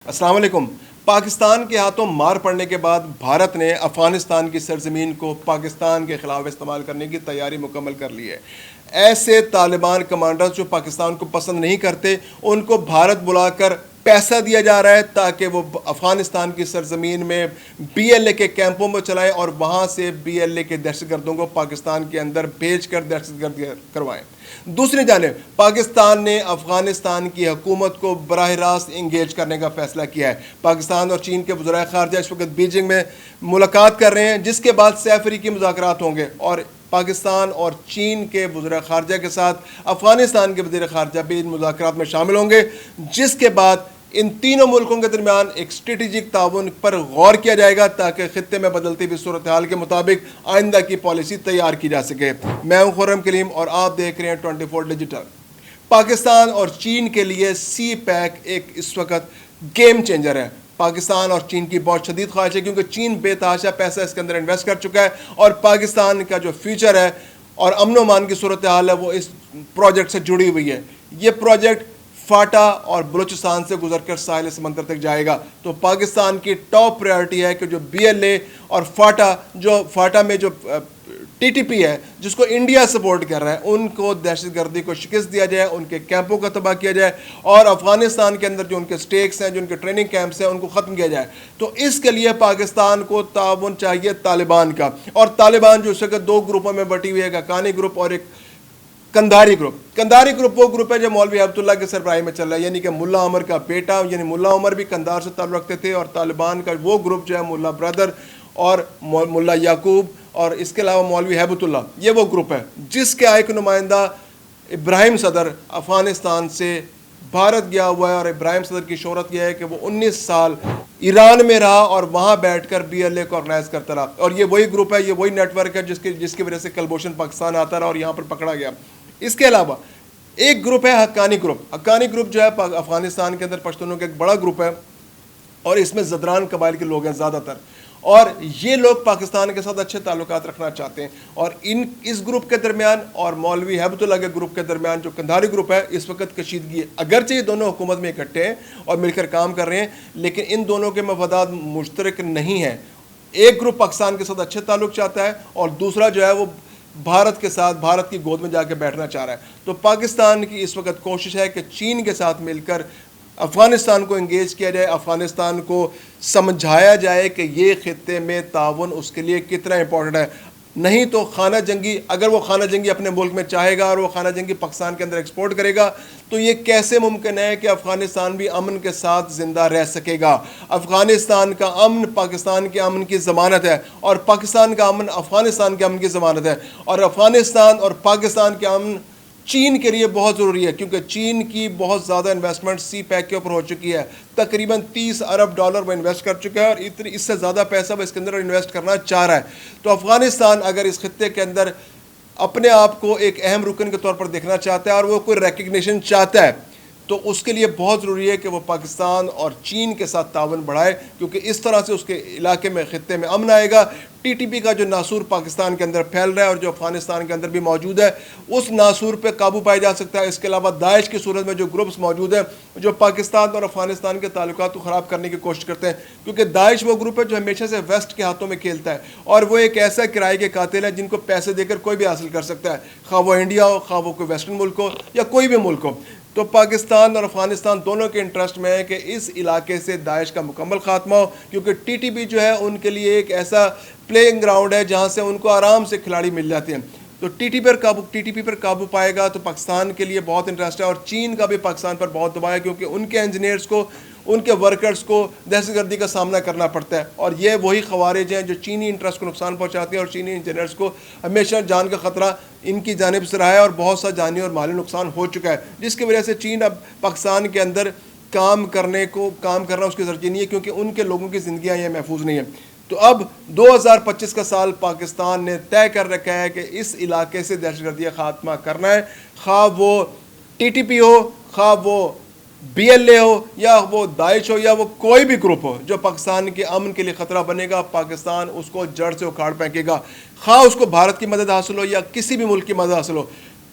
السلام علیکم۔ پاکستان کے ہاتھوں مار پڑنے کے بعد بھارت نے افغانستان کی سرزمین کو پاکستان کے خلاف استعمال کرنے کی تیاری مکمل کر لی ہے۔ ایسے طالبان کمانڈرز جو پاکستان کو پسند نہیں کرتے ان کو بھارت بلا کر پیسہ دیا جا رہا ہے تاکہ وہ افغانستان کی سرزمین میں بی ایل اے کے کیمپوں میں چلائیں اور وہاں سے بی ایل اے کے دہشت گردوں کو پاکستان کے اندر بھیج کر دہشت گردی کروائیں۔ دوسری جانب پاکستان نے افغانستان کی حکومت کو براہ راست انگیج کرنے کا فیصلہ کیا ہے۔ پاکستان اور چین کے وزرائے خارجہ اس وقت بیجنگ میں ملاقات کر رہے ہیں، جس کے بعد سہ فریقی مذاکرات ہوں گے اور پاکستان اور چین کے وزراء خارجہ کے ساتھ افغانستان کے وزیر خارجہ بھی ان مذاکرات میں شامل ہوں گے، جس کے بعد ان تینوں ملکوں کے درمیان ایک اسٹریٹجک تعاون پر غور کیا جائے گا تاکہ خطے میں بدلتی ہوئی صورتحال کے مطابق آئندہ کی پالیسی تیار کی جا سکے۔ میں ہوں خرم کلیم اور آپ دیکھ رہے ہیں 24 ڈیجیٹل۔ پاکستان اور چین کے لیے سی پیک ایک اس وقت گیم چینجر ہے۔ پاکستان اور چین کی بہت شدید خواہش ہے کیونکہ چین بے تحاشا پیسہ اس کے اندر انویسٹ کر چکا ہے اور پاکستان کا جو فیوچر ہے اور امن و امان کی صورتحال ہے وہ اس پروجیکٹ سے جڑی ہوئی ہے۔ یہ پروجیکٹ فاٹا اور بلوچستان سے گزر کر ساحل سمندر تک جائے گا، تو پاکستان کی ٹاپ پریورٹی ہے کہ جو بی ایل اے اور فاٹا میں جو ٹی ٹی پی ہے جس کو انڈیا سپورٹ کر رہا ہے ان کو دہشت گردی کو شکست دیا جائے، ان کے کیمپوں کا تباہ کیا جائے اور افغانستان کے اندر جو ان کے سٹیکس ہیں، جو ان کے ٹریننگ کیمپس ہیں، ان کو ختم کیا جائے۔ تو اس کے لیے پاکستان کو تعاون چاہیے طالبان کا، اور طالبان جو اس وقت دو گروپوں میں بٹی ہوئی ہے، ایک حقانی گروپ اور ایک کندھاری گروپ۔ کندھاری گروپ وہ گروپ ہے جو مولوی عبد اللہ کے سربراہی میں چل رہا ہے، یعنی کہ ملا عمر کا بیٹا، یعنی ملا عمر بھی کندھار سے تعلق رکھتے تھے، اور طالبان کا وہ گروپ جو ہے ملا برادر اور ملا یعقوب اور اس کے علاوہ مولوی ہیبت اللہ، یہ وہ گروپ ہے جس کے ایک نمائندہ ابراہیم صدر افغانستان سے بھارت گیا ہوا ہے، اور ابراہیم صدر کی شہرت یہ ہے کہ وہ 19 سال ایران میں رہا اور وہاں بیٹھ کر بی ایل اے کو آرگنائز کرتا رہا، اور یہ وہی گروپ ہے، یہ وہی نیٹ ورک ہے جس کی وجہ سے کلبھوشن پاکستان آتا رہا اور یہاں پر پکڑا گیا۔ اس کے علاوہ ایک گروپ ہے حقانی گروپ۔ حقانی گروپ جو ہے افغانستان کے اندر پشتونوں کا ایک بڑا گروپ ہے اور اس میں زدران قبائل کے لوگ ہیں زیادہ تر، اور یہ لوگ پاکستان کے ساتھ اچھے تعلقات رکھنا چاہتے ہیں، اور اس گروپ کے درمیان اور مولوی ہیبت اللہ کے گروپ کے درمیان جو کندھاری گروپ ہے اس وقت کشیدگی ہے۔ اگرچہ یہ دونوں حکومت میں اکٹھے ہیں اور مل کر کام کر رہے ہیں، لیکن ان دونوں کے مفادات مشترک نہیں ہیں۔ ایک گروپ پاکستان کے ساتھ اچھے تعلق چاہتا ہے اور دوسرا جو ہے وہ بھارت کے ساتھ بھارت کی گود میں جا کے بیٹھنا چاہ رہا ہے۔ تو پاکستان کی اس وقت کوشش ہے کہ چین کے ساتھ مل کر افغانستان کو انگیج کیا جائے، افغانستان کو سمجھایا جائے کہ یہ خطے میں تعاون اس کے لیے کتنا امپورٹنٹ ہے۔ نہیں تو خانہ جنگی، اگر وہ خانہ جنگی اپنے ملک میں چاہے گا اور وہ خانہ جنگی پاکستان کے اندر ایکسپورٹ کرے گا تو یہ کیسے ممکن ہے کہ افغانستان بھی امن کے ساتھ زندہ رہ سکے گا؟ افغانستان کا امن پاکستان کے امن کی ضمانت ہے، اور پاکستان کا امن افغانستان کے امن کی ضمانت ہے، اور افغانستان اور پاکستان کے امن چین کے لیے بہت ضروری ہے کیونکہ چین کی بہت زیادہ انویسٹمنٹ سی پیک کے اوپر ہو چکی ہے۔ تقریباً $30 ارب وہ انویسٹ کر چکا ہے، اور اس سے زیادہ پیسہ وہ اس کے اندر انویسٹ کرنا چاہ رہا ہے۔ تو افغانستان اگر اس خطے کے اندر اپنے آپ کو ایک اہم رکن کے طور پر دیکھنا چاہتا ہے اور وہ کوئی ریکگنیشن چاہتا ہے تو اس کے لیے بہت ضروری ہے کہ وہ پاکستان اور چین کے ساتھ تعاون بڑھائے، کیونکہ اس طرح سے اس کے علاقے میں خطے میں امن آئے گا۔ ٹی ٹی پی کا جو ناسور پاکستان کے اندر پھیل رہا ہے اور جو افغانستان کے اندر بھی موجود ہے اس ناسور پہ قابو پایا جا سکتا ہے۔ اس کے علاوہ داعش کی صورت میں جو گروپس موجود ہیں جو پاکستان اور افغانستان کے تعلقات کو خراب کرنے کی کوشش کرتے ہیں، کیونکہ داعش وہ گروپ ہے جو ہمیشہ سے ویسٹ کے ہاتھوں میں کھیلتا ہے، اور وہ ایک ایسا کرائے کے قاتل ہے جن کو پیسے دے کر کوئی بھی حاصل کر سکتا ہے، خواہ وہ انڈیا ہو، خواہ وہ کوئی ویسٹرن ملک ہو یا کوئی بھی ملک ہو۔ تو پاکستان اور افغانستان دونوں کے انٹرسٹ میں ہے کہ اس علاقے سے داعش کا مکمل خاتمہ ہو، کیونکہ ٹی ٹی پی جو ہے ان کے لیے ایک ایسا پلینگ گراؤنڈ ہے جہاں سے ان کو آرام سے کھلاڑی مل جاتے ہیں۔ تو ٹی ٹی پی پر قابو پائے گا تو پاکستان کے لیے بہت انٹرسٹ ہے، اور چین کا بھی پاکستان پر بہت دباؤ ہے کیونکہ ان کے انجینئرز کو، ان کے ورکرز کو دہشت گردی کا سامنا کرنا پڑتا ہے، اور یہ وہی خوارج ہیں جو چینی انٹرسٹ کو نقصان پہنچاتے ہیں، اور چینی انجینئرز کو ہمیشہ جان کا خطرہ ان کی جانب سے رہا ہے اور بہت سا جانی اور مالی نقصان ہو چکا ہے، جس کی وجہ سے چین اب پاکستان کے اندر کام کرنا اس کی ترجیح نہیں ہے کیونکہ ان کے لوگوں کی زندگیاں یہ محفوظ نہیں ہیں۔ تو اب 2025 کا سال پاکستان نے طے کر رکھا ہے کہ اس علاقے سے دہشت گردی کا خاتمہ کرنا ہے، خواہ وہ ٹی ٹی پی ہو، خواہ وہ بی ایل اے ہو، یا وہ داعش ہو، یا وہ کوئی بھی گروپ ہو جو پاکستان کے امن کے لیے خطرہ بنے گا، پاکستان اس کو جڑ سے اکھاڑ پھینکے گا، خواہ اس کو بھارت کی مدد حاصل ہو یا کسی بھی ملک کی مدد حاصل ہو۔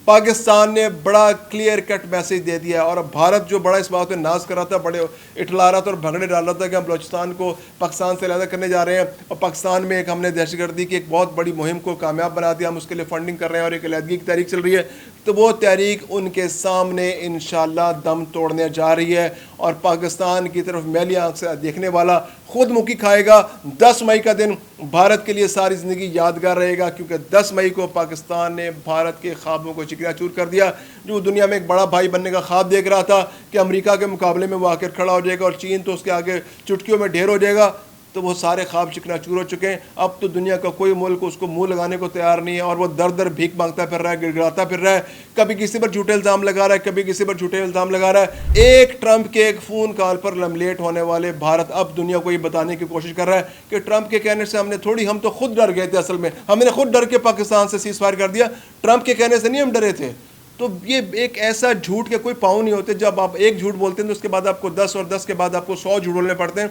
پاکستان نے بڑا کلیئر کٹ میسج دے دیا ہے، اور بھارت جو بڑا اس بات پہ ناز کر رہا تھا، بڑے اٹھلا رہا تھا اور بھگڑے ڈال رہا تھا کہ ہم بلوچستان کو پاکستان سے علیحدہ کرنے جا رہے ہیں، اور پاکستان میں ایک ہم نے دہشت گردی کی ایک بہت بڑی مہم کو کامیاب بنا دیا، ہم اس کے لیے فنڈنگ کر رہے ہیں اور ایک علیحدگی کی تحریک چل رہی ہے، تو وہ تحریک ان کے سامنے انشاءاللہ دم توڑنے جا رہی ہے، اور پاکستان کی طرف میلی آنکھ سے دیکھنے والا خود مکی کھائے گا۔ 10 مئی کا دن بھارت کے لیے ساری زندگی یادگار رہے گا، کیونکہ 10 مئی کو پاکستان نے بھارت کے خوابوں کو چکنا چور کر دیا۔ جو دنیا میں ایک بڑا بھائی بننے کا خواب دیکھ رہا تھا کہ امریکہ کے مقابلے میں وہ آ کر کھڑا ہو جائے گا اور چین تو اس کے آگے چٹکیوں میں ڈھیر ہو جائے گا، تو وہ سارے خواب چکنا چور ہو چکے ہیں۔ اب تو دنیا کا کوئی ملک اس کو منہ لگانے کو تیار نہیں ہے، اور وہ در در بھیک مانگتا پھر رہا ہے، گڑگڑاتا پھر رہا ہے، کبھی کسی پر جھوٹے الزام لگا رہا ہے، کبھی کسی پر جھوٹے الزام لگا رہا ہے۔ ایک ٹرمپ کے ایک فون کال پر لملیٹ ہونے والے بھارت اب دنیا کو یہ بتانے کی کوشش کر رہا ہے کہ ٹرمپ کے کہنے سے ہم تو خود ڈر گئے تھے، اصل میں ہم نے خود ڈر کے پاکستان سے سیز فائر کر دیا، ٹرمپ کے کہنے سے نہیں ہم ڈرے تھے۔ تو یہ ایک ایسا جھوٹ کے کوئی پاؤں نہیں ہوتے، جب آپ ایک جھوٹ بولتے ہیں تو اس کے بعد آپ کو 10 اور 10 کے بعد آپ کو 100 جھوٹ بولنے پڑتے ہیں۔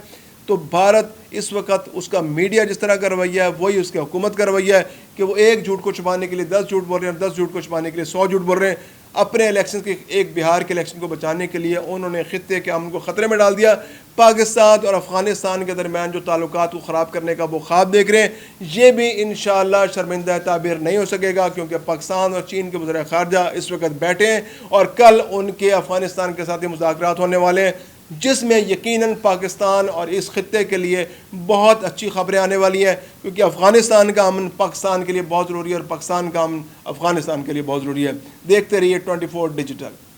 تو بھارت اس وقت اس کا میڈیا جس طرح کا رویہ ہے وہی اس کی حکومت کا رویہ ہے کہ وہ ایک جھوٹ کو چھپانے کے لیے 10 جھوٹ بول رہے ہیں، 10 جھوٹ کو چھپانے کے لیے 100 جھوٹ بول رہے ہیں۔ اپنے الیکشن کے ایک بہار کے الیکشن کو بچانے کے لیے انہوں نے خطے کے امن کو خطرے میں ڈال دیا۔ پاکستان اور افغانستان کے درمیان جو تعلقات کو خراب کرنے کا وہ خواب دیکھ رہے ہیں، یہ بھی انشاءاللہ شرمندہ تعبیر نہیں ہو سکے گا، کیونکہ پاکستان اور چین کے وزراء خارجہ اس وقت بیٹھے ہیں اور کل ان کے افغانستان کے ساتھ مذاکرات ہونے والے ہیں، جس میں یقیناً پاکستان اور اس خطے کے لیے بہت اچھی خبریں آنے والی ہیں، کیونکہ افغانستان کا امن پاکستان کے لیے بہت ضروری ہے اور پاکستان کا امن افغانستان کے لیے بہت ضروری ہے۔ دیکھتے رہیے 24 ڈیجیٹل۔